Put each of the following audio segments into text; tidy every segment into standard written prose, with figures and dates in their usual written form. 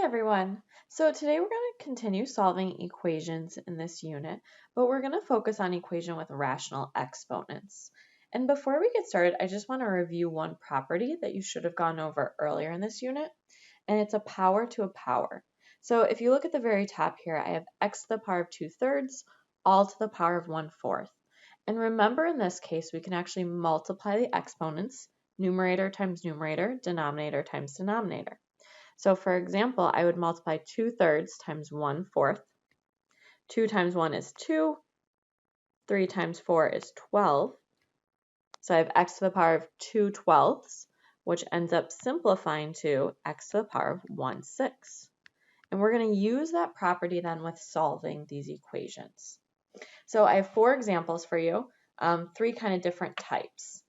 Hi everyone! So today we're going to continue solving equations in this unit, but we're going to focus on equation with rational exponents. And before we get started, I just want to review one property that you should have gone over earlier in this unit, and it's a power to a power. So if you look at the very top here, I have x to the power of 2/3 all to the power of 1/4. And remember in this case, we can actually multiply the exponents, numerator times numerator, denominator times denominator. So for example, I would multiply 2/3 times 1/4. 2 times 1 is 2. 3 times 4 is 12. So I have x to the power of 2/12, which ends up simplifying to x to the power of 1/6. And we're going to use that property then with solving these equations. So I have 4 examples for you, 3 kind of different types.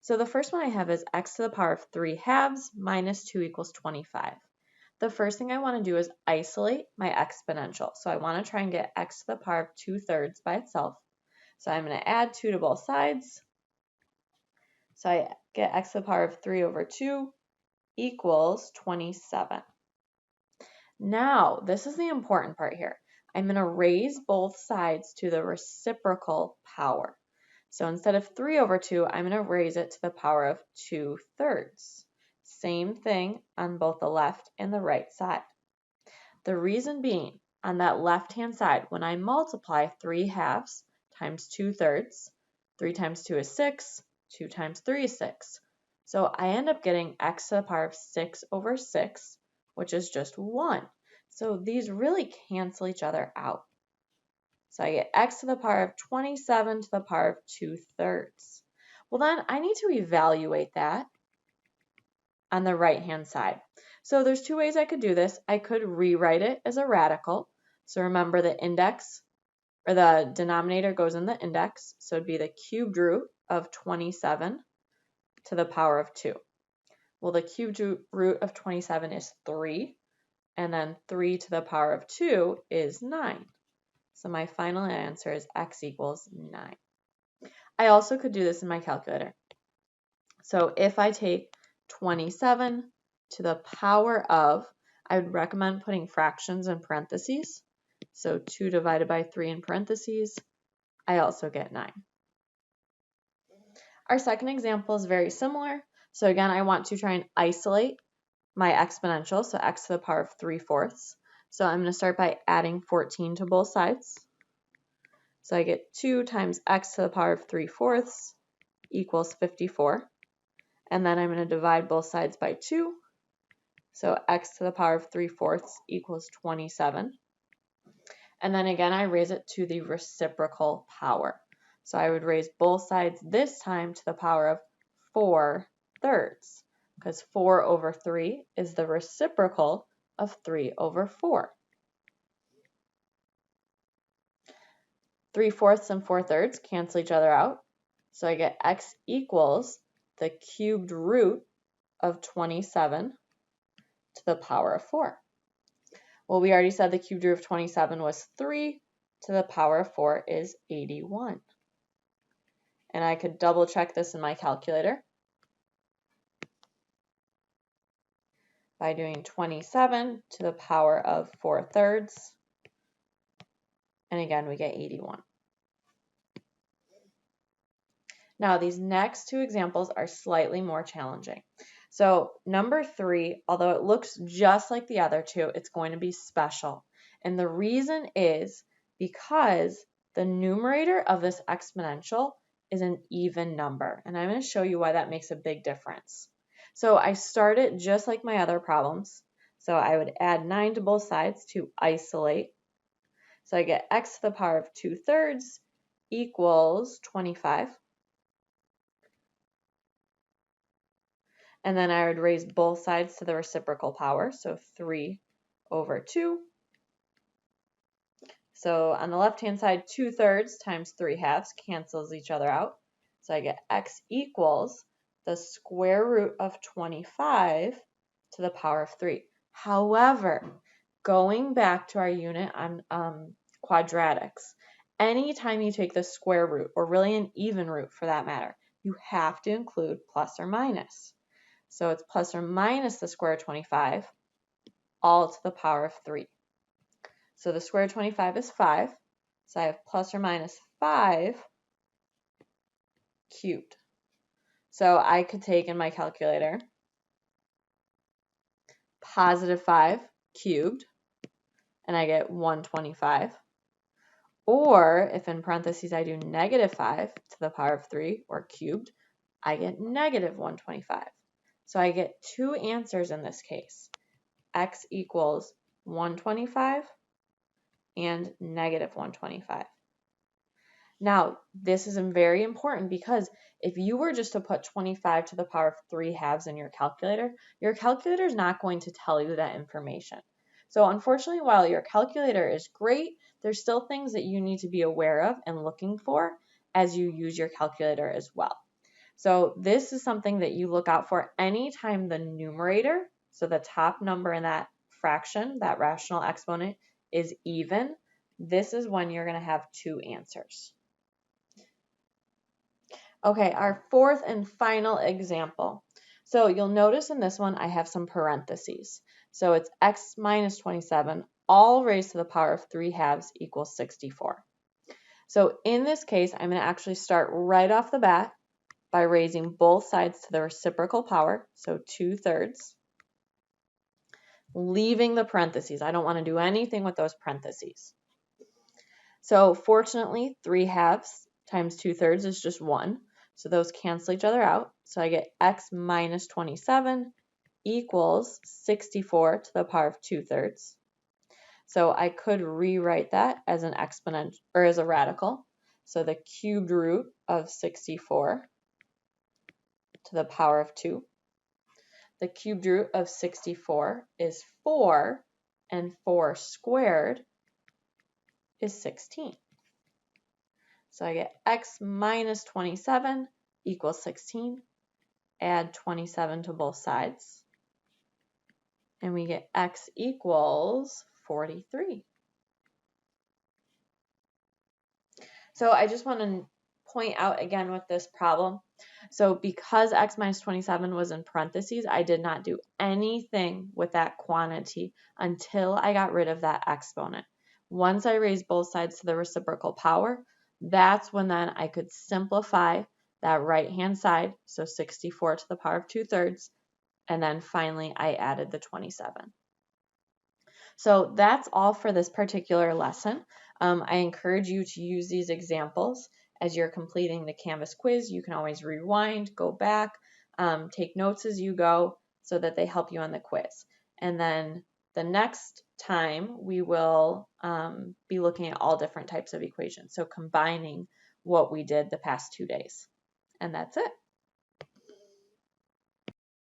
So the first one I have is x to the power of 3/2 minus 2 equals 25. The first thing I want to do is isolate my exponential. So I want to try and get x to the power of 2/3 by itself. So I'm going to add 2 to both sides. So I get x to the power of 3/2 equals 27. Now, this is the important part here. I'm going to raise both sides to the reciprocal power. So instead of 3/2, I'm going to raise it to the power of 2/3. Same thing on both the left and the right side. The reason being, on that left-hand side, when I multiply 3/2 times 2/3, 3 times 2 is 6, 2 times 3 is 6. So I end up getting x to the power of 6/6, which is just 1. So these really cancel each other out. So I get x to the power of 27 to the power of 2/3. Well, then I need to evaluate that on the right-hand side. So there's 2 ways I could do this. I could rewrite it as a radical. So remember the index, or the denominator goes in the index. So it'd be the cubed root of 27 to the power of 2. Well, the cubed root of 27 is 3. And then 3 to the power of 2 is 9. So my final answer is x equals 9. I also could do this in my calculator. So if I take 27 to the power of, I would recommend putting fractions in parentheses. So 2 divided by 3 in parentheses, I also get 9. Our second example is very similar. So again, I want to try and isolate my exponential, so x to the power of 3/4. So I'm going to start by adding 14 to both sides. So I get 2 times x to the power of 3/4 equals 54. And then I'm going to divide both sides by 2. So x to the power of 3/4 equals 27. And then again, I raise it to the reciprocal power. So I would raise both sides this time to the power of 4/3, because 4/3 is the reciprocal of 3/4. 3/4 and 4/3 cancel each other out. So I get x equals the cubed root of 27 to the power of 4. Well, we already said the cubed root of 27 was 3 to the power of 4 is 81. And I could double check this in my calculator by doing 27 to the power of 4/3. And again, we get 81. Now, these next 2 examples are slightly more challenging. So number 3, although it looks just like the other 2, it's going to be special. And the reason is because the numerator of this exponential is an even number. And I'm going to show you why that makes a big difference. So I started just like my other problems. So I would add 9 to both sides to isolate. So I get x to the power of 2/3 equals 25. And then I would raise both sides to the reciprocal power, so 3/2. So on the left-hand side, 2/3 times 3/2 cancels each other out. So I get x equals the square root of 25 to the power of 3. However, going back to our unit on quadratics, anytime you take the square root, or really an even root for that matter, you have to include plus or minus. So it's plus or minus the square root of 25. all to the power of 3. So the square root of 25 is 5. So I have plus or minus 5 cubed. So I could take in my calculator positive 5 cubed, and I get 125. Or if in parentheses I do negative 5 to the power of 3, or cubed, I get negative 125. So I get two answers in this case. X equals 125 and negative 125. Now, this is very important because if you were just to put 25 to the power of 3 halves in your calculator is not going to tell you that information. So unfortunately, while your calculator is great, there's still things that you need to be aware of and looking for as you use your calculator as well. So this is something that you look out for anytime the numerator, so the top number in that fraction, that rational exponent, is even. This is when you're going to have two answers. Okay, our fourth and final example. So you'll notice in this one I have some parentheses. So it's x minus 27, all raised to the power of 3 halves equals 64. So in this case, I'm going to actually start right off the bat by raising both sides to the reciprocal power, so 2/3, leaving the parentheses. I don't want to do anything with those parentheses. So fortunately, 3 halves times 2/3 is just 1. So those cancel each other out. So I get x minus 27 equals 64 to the power of 2/3. So I could rewrite that as an exponent or as a radical. So the cubed root of 64 to the power of 2. The cubed root of 64 is 4, and 4 squared is 16. So I get x minus 27 equals 16. Add 27 to both sides. And we get x equals 43. So I just want to point out again with this problem. So because x minus 27 was in parentheses, I did not do anything with that quantity until I got rid of that exponent. Once I raised both sides to the reciprocal power, that's when then I could simplify that right-hand side, so 64 to the power of 2/3, and then finally I added the 27. So that's all for this particular lesson. I encourage you to use these examples as you're completing the Canvas quiz. You can always rewind, go back, take notes as you go so that they help you on the quiz. And then the next time we will be looking at all different types of equations, so combining what we did the past 2 days. And that's it.